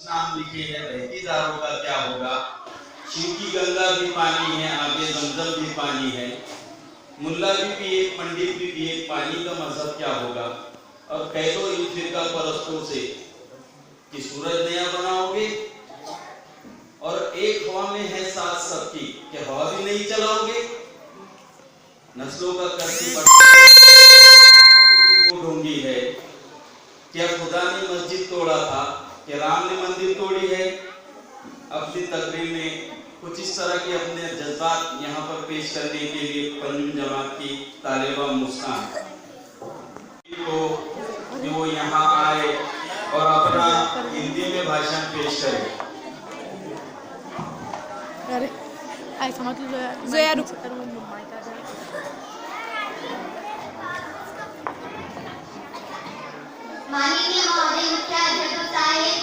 नाम लिखे हैं, बहती धारों का क्या होगा। शिव की गंगा भी पानी है, आगे जमजम भी पानी है, मुल्ला भी पिए पंडित भी पिए, पानी का मजहब क्या होगा। और कह दो इन फिरका परस्तों से कि सूरज नया बनाओगे, और एक हवा में है साथ सबकी, कि हवा भी नहीं चलाओगे। नस्लों का करती वो ढोंगी है, क्या खुदा ने मस्जिद तोड़ा था, कि राम ने मंदिर तोड़ी है। अपनी तकरीर में कुछ इस तरह के अपने जज्बात यहाँ पर पेश करने के लिए पंजुम जमात की तालिबा मुस्कान को कि वो यहाँ आए और अपना हिंदी में भाषण पेश करें। अरे ऐसा मत जोया रुक। माननीय महोदय मुख्याध्यापक साहेब,